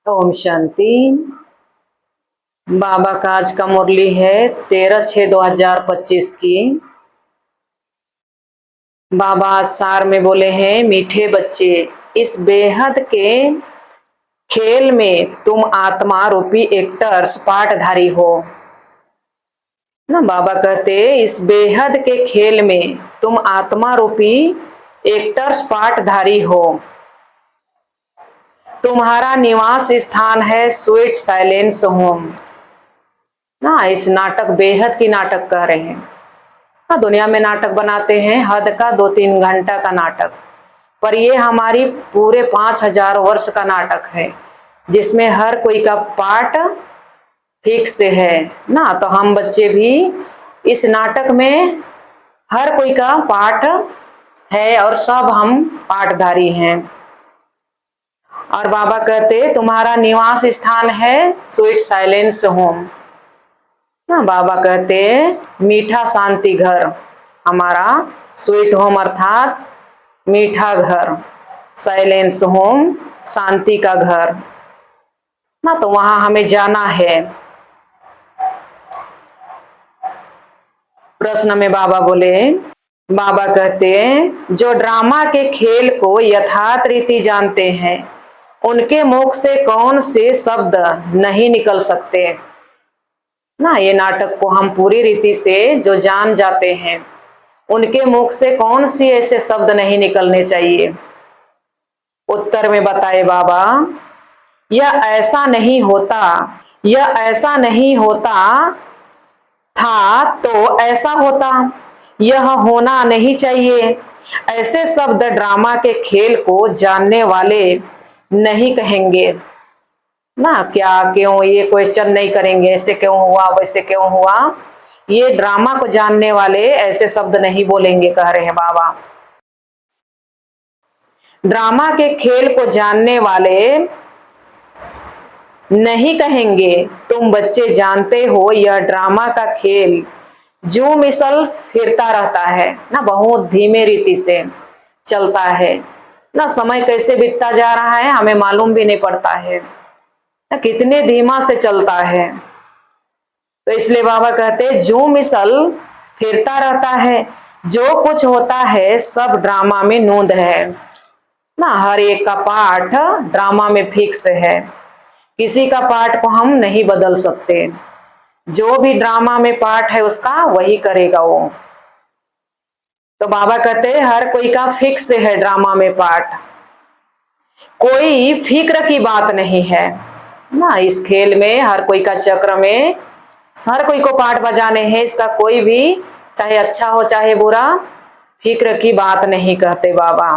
ओम शांति। बाबा का आज का मुरली है 13/6/2025 की। बाबा आज सार में बोले हैं, मीठे बच्चे, इस बेहद के खेल में तुम आत्मा रूपी एक्टर्स पाठधारी हो ना। बाबा कहते इस बेहद के खेल में तुम आत्मा रूपी एक्टर्स पाठधारी हो। तुम्हारा निवास स्थान है स्वीट साइलेंस होम ना। इस नाटक बेहद की नाटक कह रहे हैं ना। दुनिया में नाटक बनाते हैं हद का 2-3 घंटा का नाटक, पर ये हमारी पूरे 5000 वर्ष का नाटक है जिसमें हर कोई का पार्ट फिक्स है ना। तो हम बच्चे भी इस नाटक में हर कोई का पार्ट है और सब हम पाठधारी हैं। और बाबा कहते तुम्हारा निवास स्थान है स्वीट साइलेंस होम ना। बाबा कहते मीठा शांति घर हमारा स्वीट होम अर्थात मीठा घर, साइलेंस होम शांति का घर ना। तो वहां हमें जाना है। प्रश्न में बाबा बोले, बाबा कहते जो ड्रामा के खेल को यथार्थ रीति जानते हैं उनके मुख से कौन से शब्द नहीं निकल सकते ना। ये नाटक को हम पूरी रीति से जो जान जाते हैं उनके मुख से कौन सी ऐसे शब्द नहीं निकलने चाहिए। उत्तर में बताए बाबा, यह ऐसा नहीं होता, यह ऐसा नहीं होता था तो ऐसा होता, यह होना नहीं चाहिए। ऐसे शब्द ड्रामा के खेल को जानने वाले नहीं कहेंगे ना। क्या क्यों ये क्वेश्चन नहीं करेंगे, ऐसे क्यों हुआ वैसे क्यों हुआ। ये ड्रामा को जानने वाले ऐसे शब्द नहीं बोलेंगे कह रहे हैं बाबा। ड्रामा के खेल को जानने वाले नहीं कहेंगे तुम बच्चे जानते हो यह ड्रामा का खेल जो मिसल फिरता रहता है ना, बहुत धीमे रीति से चलता है ना। समय कैसे बीतता जा रहा है हमें मालूम भी नहीं पड़ता है ना, कितने धीमा से चलता है। तो इसलिए बाबा कहते जो मिसल फिरता रहता है, जो कुछ होता है सब ड्रामा में नोंद है ना। हर एक का पाठ ड्रामा में फिक्स है, किसी का पाठ को हम नहीं बदल सकते। जो भी ड्रामा में पार्ट है उसका वही करेगा वो। तो बाबा कहते हैं हर कोई का फिक्स है ड्रामा में पार्ट, कोई फिक्र की बात नहीं है ना। इस खेल में हर कोई का चक्र में हर कोई को पार्ट बजाने हैं, इसका कोई भी चाहे अच्छा हो चाहे बुरा फिक्र की बात नहीं कहते बाबा।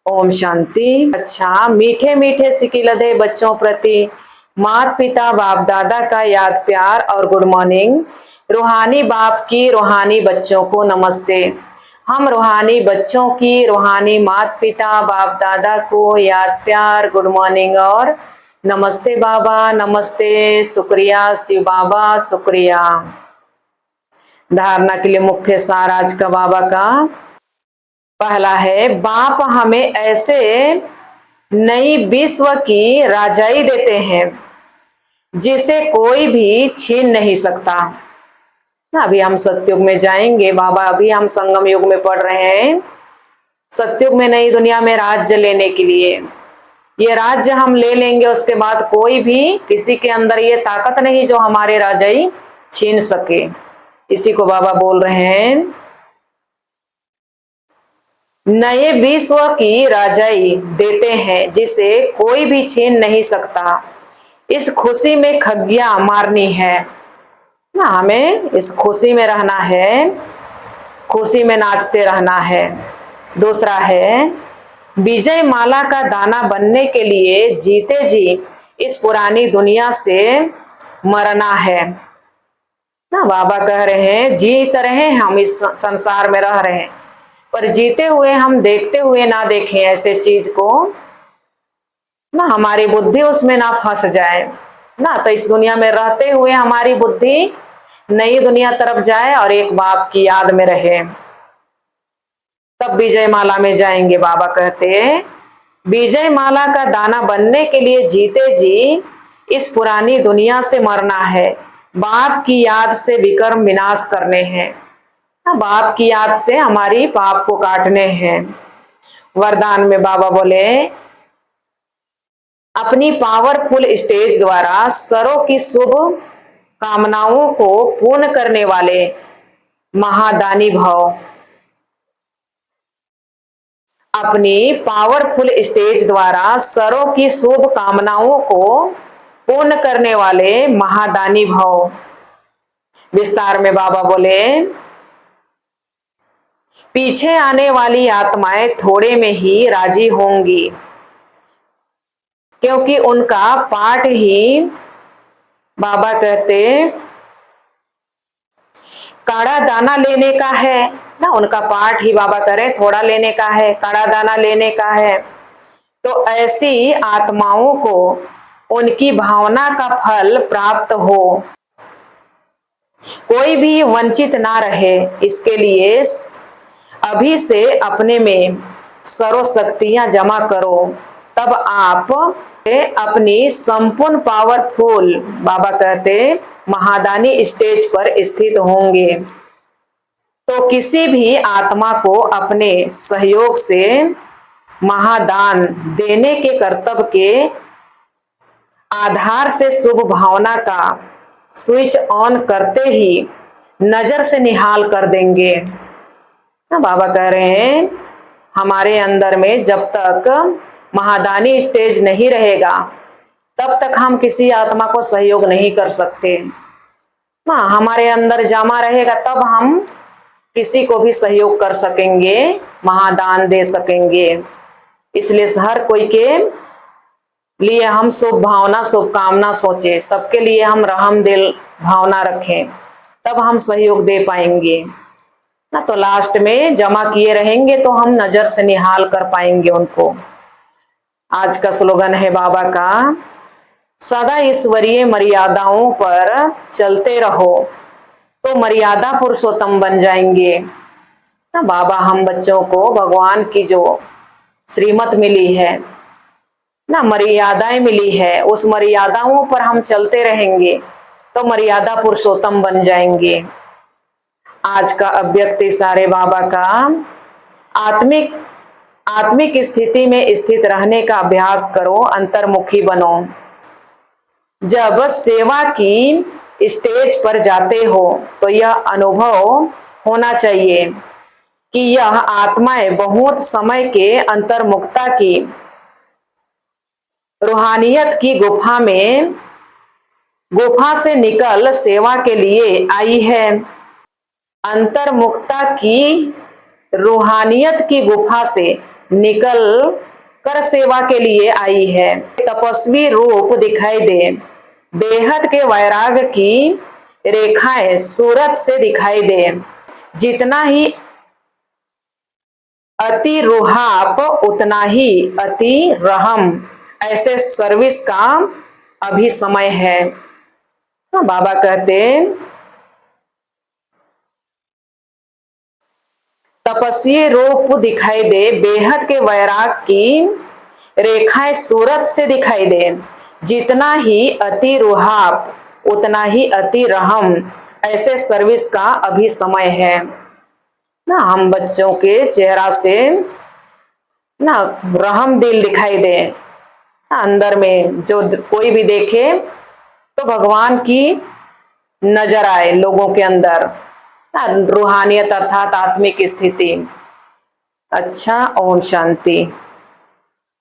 ओम शांति। अच्छा, मीठे मीठे सिकिलधे बच्चों प्रति माता पिता बाप दादा का याद प्यार और गुड मॉर्निंग। रूहानी बाप की रूहानी बच्चों को नमस्ते। हम रूहानी बच्चों की रूहानी माता पिता बाप दादा को याद प्यार गुड मॉर्निंग और नमस्ते बाबा, नमस्ते, शुक्रिया शिव बाबा, शुक्रिया। धारणा के लिए मुख्य सार आज का बाबा का पहला है, बाप हमें ऐसे नई विश्व की राजाई देते हैं जिसे कोई भी छीन नहीं सकता। अभी हम सतयुग में जाएंगे बाबा, अभी हम संगम युग में पढ़ रहे हैं। सतयुग में नई दुनिया में राज्य लेने के लिए ये राज्य हम ले लेंगे, उसके बाद कोई भी किसी के अंदर ये ताकत नहीं जो हमारे राजाई छीन सके। इसी को बाबा बोल रहे हैं, नए विश्व की राजाई देते हैं जिसे कोई भी छीन नहीं सकता। इस खुशी में खग्गियां मारनी है ना, हमें इस खुशी में रहना है, खुशी में नाचते रहना है। दूसरा है, विजय माला का दाना बनने के लिए जीते जी इस पुरानी दुनिया से मरना है ना। बाबा कह रहे हैं जीत रहे हैं हम, इस संसार में रह रहे हैं, पर जीते हुए हम देखते हुए ना देखें ऐसे चीज को ना, हमारी बुद्धि उसमें ना फंस जाए ना। तो इस दुनिया में रहते हुए हमारी बुद्धि नई दुनिया तरफ जाए और एक बाप की याद में रहे, तब विजय माला में जाएंगे। बाबा कहते हैं विजय माला का दाना बनने के लिए जीते जी इस पुरानी दुनिया से मरना है। बाप की याद से विकर्म विनाश करने हैं। बाप की याद से हमारी पाप को काटने हैं। वरदान में बाबा बोले, अपनी पावरफुल स्टेज द्वारा सरों की शुभ कामनाओं को पूर्ण करने वाले महादानी भव। अपनी पावरफुल स्टेज द्वारा सरों की शुभ कामनाओं को पूर्ण करने वाले महादानी भव। विस्तार में बाबा बोले, पीछे आने वाली आत्माएं थोड़े में ही राजी होंगी, क्योंकि उनका पाठ ही, बाबा कहते, काड़ा दाना लेने का है ना। उनका पाठ ही बाबा करें थोड़ा लेने का है, काड़ा दाना लेने का है। तो ऐसी आत्माओं को उनकी भावना का फल प्राप्त हो, कोई भी वंचित ना रहे, इसके लिए अभी से अपने में सर्वशक्तियां जमा करो। तब आप अपनी संपूर्ण पावरफुल, बाबा कहते, महादानी स्टेज पर स्थित होंगे। तो किसी भी आत्मा को अपने सहयोग से महादान देने के कर्तव्य के आधार से शुभ भावना का स्विच ऑन करते ही नजर से निहाल कर देंगे। बाबा कह रहे हैं, हमारे अंदर में जब तक महादानी स्टेज नहीं रहेगा तब तक हम किसी आत्मा को सहयोग नहीं कर सकते। हमारे अंदर जमा रहेगा तब हम किसी को भी सहयोग कर सकेंगे, महादान दे सकेंगे। इसलिए हर कोई के लिए हम शुभ भावना, शुभकामना सोचे, सबके लिए हम रहम दिल भावना रखें, तब हम सहयोग दे पाएंगे ना। तो लास्ट में जमा किए रहेंगे तो हम नजर से निहाल कर पाएंगे उनको। आज का स्लोगन है बाबा का, सदा ईश्वरीय मर्यादाओं पर चलते रहो तो मर्यादा पुरुषोत्तम बन जाएंगे ना। बाबा हम बच्चों को भगवान की जो श्रीमत मिली है ना, मर्यादाएं मिली है, उस मर्यादाओं पर हम चलते रहेंगे तो मर्यादा पुरुषोत्तम बन जाएंगे। आज का अव्यक्त इशारे बाबा का, आत्मिक स्थिति में स्थित रहने का अभ्यास करो, अंतर्मुखी बनो। जब सेवा की स्टेज पर जाते हो तो यह अनुभव होना चाहिए कि यह आत्माएं बहुत समय के अंतर्मुखता की, रूहानियत की गुफा से निकल सेवा के लिए आई है। अंतर्मुखता की, रूहानियत की गुफा से निकल कर सेवा के लिए आई है। तपस्वी रूप दिखाई दे, बेहद के वैराग की रेखाएं सूरत से दिखाई दे। जितना ही अति रुहाप उतना ही अति रहम, ऐसे सर्विस का अभी समय है। बाबा कहते, तपस्वी रूप दिखाई दे, बेहद के वैराग की रेखाएं सूरत से दिखाई दे। जितना ही अति रुहाप उतना ही अति रहम, ऐसे सर्विस का अभी समय है ना। हम बच्चों के चेहरा से ना रहम दिल दिखाई दे, अंदर में जो कोई भी देखे तो भगवान की नजर आए लोगों के अंदर, रूहानियत अर्थात आत्मिक स्थिति। अच्छा, ओम शांति।